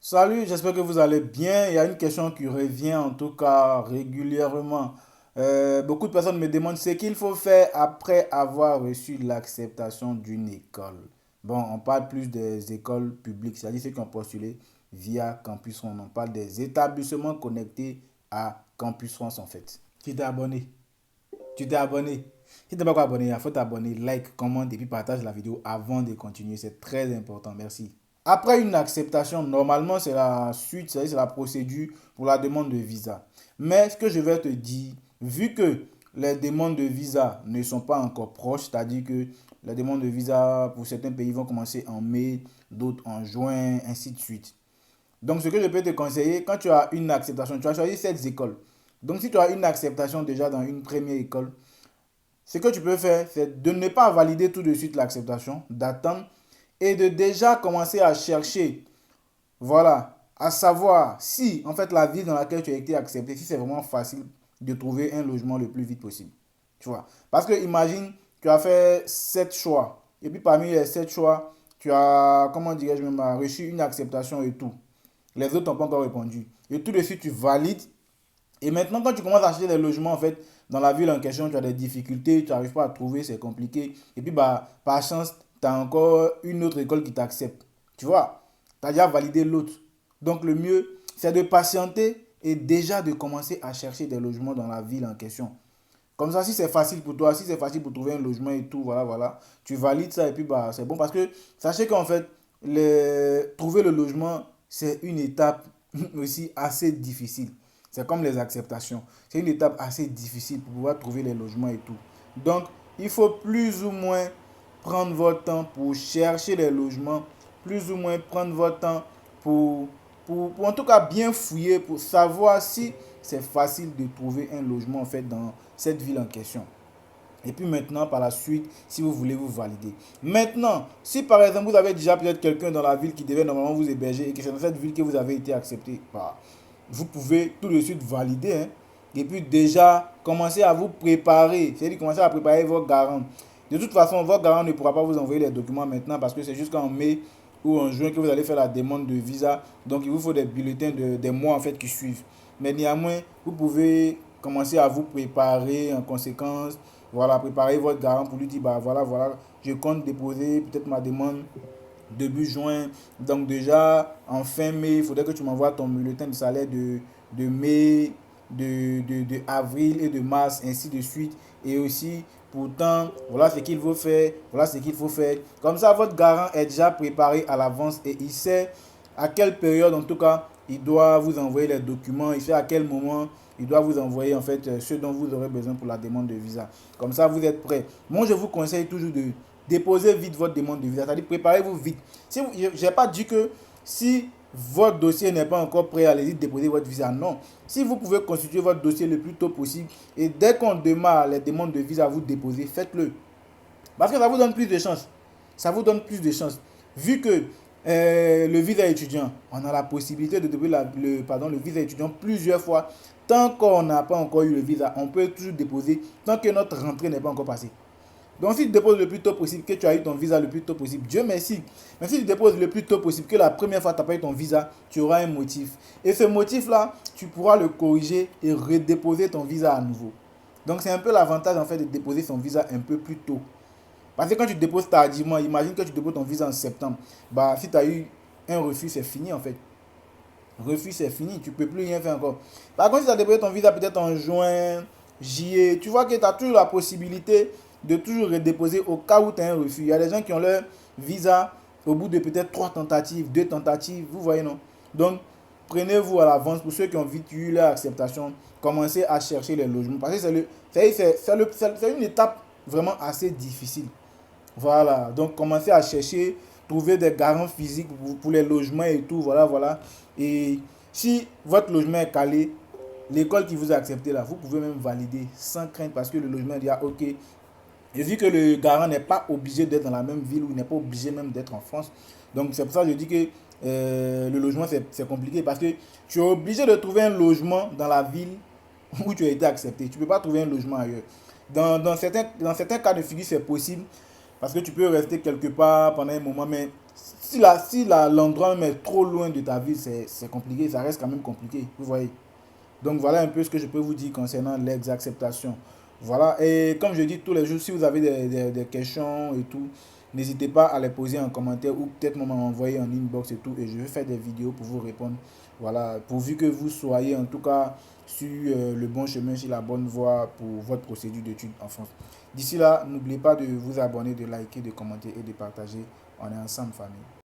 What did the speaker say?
Salut, j'espère que vous allez bien. Il y a une question qui revient en tout cas régulièrement. Beaucoup de personnes me demandent ce qu'il faut faire après avoir reçu l'acceptation d'une école. Bon, on parle plus des écoles publiques, c'est-à-dire ceux qui ont postulé via Campus France. On parle des établissements connectés à Campus France en fait. Tu t'es abonné? Tu t'es abonné? Si tu n'es pas encore abonné, il faut t'abonner, like, commente et puis partage la vidéo avant de continuer. C'est très important. Merci. Après une acceptation, normalement, c'est la suite, c'est la procédure pour la demande de visa. Mais ce que je vais te dire, vu que les demandes de visa ne sont pas encore proches, c'est-à-dire que les demandes de visa pour certains pays vont commencer en mai, d'autres en juin, ainsi de suite. Donc, ce que je peux te conseiller, quand tu as une acceptation, tu as choisi cette école. Donc, si tu as une acceptation déjà dans une première école, ce que tu peux faire, c'est de ne pas valider tout de suite l'acceptation, d'attendre et de déjà commencer à chercher, voilà, à savoir si, en fait, la ville dans laquelle tu as été accepté, si c'est vraiment facile de trouver un logement le plus vite possible. Tu vois. Parce que imagine, tu as fait 7 choix. Et puis parmi les 7 choix, tu as, comment dirais-je même, reçu une acceptation et tout. Les autres n'ont pas encore répondu. Et tout de suite, tu valides et maintenant, quand tu commences à acheter des logements, en fait, dans la ville en question, tu as des difficultés, tu n'arrives pas à trouver, c'est compliqué. Et puis, bah, par chance, tu as encore une autre école qui t'accepte. Tu vois, tu as déjà validé l'autre. Donc, le mieux, c'est de patienter et déjà de commencer à chercher des logements dans la ville en question. Comme ça, si c'est facile pour toi, si c'est facile pour trouver un logement et tout, voilà, voilà, tu valides ça et puis, bah, c'est bon. Parce que sachez qu'en fait, trouver le logement, c'est une étape aussi assez difficile. C'est comme les acceptations. C'est une étape assez difficile pour pouvoir trouver les logements et tout. Donc, il faut plus ou moins prendre votre temps pour chercher les logements, plus ou moins prendre votre temps pour, pour en tout cas bien fouiller, pour savoir si c'est facile de trouver un logement en fait dans cette ville en question. Et puis maintenant, par la suite, si vous voulez vous valider. Maintenant, si par exemple vous avez déjà peut-être quelqu'un dans la ville qui devait normalement vous héberger et que c'est dans cette ville que vous avez été accepté, bah, vous pouvez tout de suite valider. Hein. Et puis déjà, commencer à vous préparer. C'est-à-dire commencer à préparer vos garants. De toute façon, votre garant ne pourra pas vous envoyer les documents maintenant parce que c'est jusqu'en mai ou en juin que vous allez faire la demande de visa. Donc il vous faut des bulletins des mois en fait qui suivent. Mais néanmoins, vous pouvez commencer à vous préparer en conséquence. Voilà, préparer votre garant pour lui dire, bah voilà, voilà, je compte déposer peut-être ma demande début juin. Donc déjà, en fin mai, il faudrait que tu m'envoies ton bulletin de salaire de mai, de avril et de mars, ainsi de suite. Et aussi, pourtant, voilà ce qu'il faut faire, voilà ce qu'il faut faire. Comme ça, votre garant est déjà préparé à l'avance et il sait à quelle période, en tout cas, il doit vous envoyer les documents, il sait à quel moment il doit vous envoyer en fait ce dont vous aurez besoin pour la demande de visa. Comme ça, vous êtes prêt. Moi, je vous conseille toujours de déposez vite votre demande de visa. C'est-à-dire, préparez-vous vite. Si je n'ai pas dit que si votre dossier n'est pas encore prêt, allez-y déposer votre visa. Non. Si vous pouvez constituer votre dossier le plus tôt possible et dès qu'on démarre les demandes de visa, vous déposez, faites-le. Parce que ça vous donne plus de chances. Ça vous donne plus de chances. Vu que le visa étudiant, on a la possibilité de déposer le visa étudiant plusieurs fois. Tant qu'on n'a pas encore eu le visa, on peut toujours déposer tant que notre rentrée n'est pas encore passée. Donc si tu déposes le plus tôt possible, que tu as eu ton visa le plus tôt possible, Dieu merci. Mais si tu déposes le plus tôt possible, que la première fois tu n'as pas eu ton visa, tu auras un motif. Et ce motif-là, tu pourras le corriger et redéposer ton visa à nouveau. Donc c'est un peu l'avantage en fait de déposer son visa un peu plus tôt. Parce que quand tu déposes tardivement, imagine que tu déposes ton visa en septembre. Bah si tu as eu un refus, c'est fini en fait. Refus, c'est fini, tu ne peux plus rien faire encore. Par contre, si tu as déposé ton visa peut-être en juin, juillet, tu vois que tu as toujours la possibilité de toujours redéposer au cas où tu as un refus. Il y a des gens qui ont leur visa au bout de peut-être 3 tentatives, 2 tentatives, vous voyez non. Donc, prenez-vous à l'avance pour ceux qui ont vite eu leur acceptation, commencez à chercher les logements. Parce que c'est une étape vraiment assez difficile. Voilà, donc commencez à chercher, trouver des garants physiques pour les logements et tout, voilà, voilà. Et si votre logement est calé, l'école qui vous a accepté là, vous pouvez même valider sans crainte parce que le logement dit, ah, ok. Et vu que le garant n'est pas obligé d'être dans la même ville ou n'est pas obligé même d'être en France, donc c'est pour ça que je dis que le logement c'est compliqué parce que tu es obligé de trouver un logement dans la ville où tu as été accepté. Tu ne peux pas trouver un logement ailleurs. Dans certains cas de figure, c'est possible parce que tu peux rester quelque part pendant un moment, mais l'endroit même est trop loin de ta ville, c'est compliqué, ça reste quand même compliqué, vous voyez. Donc voilà un peu ce que je peux vous dire concernant l'ex-acceptation. Voilà, et comme je dis tous les jours, si vous avez des questions et tout, n'hésitez pas à les poser en commentaire ou peut-être même à m'envoyer en inbox et tout, et je vais faire des vidéos pour vous répondre. Voilà, pourvu que vous soyez en tout cas sur le bon chemin, sur la bonne voie pour votre procédure d'études en France. D'ici là, n'oubliez pas de vous abonner, de liker, de commenter et de partager. On est ensemble, famille.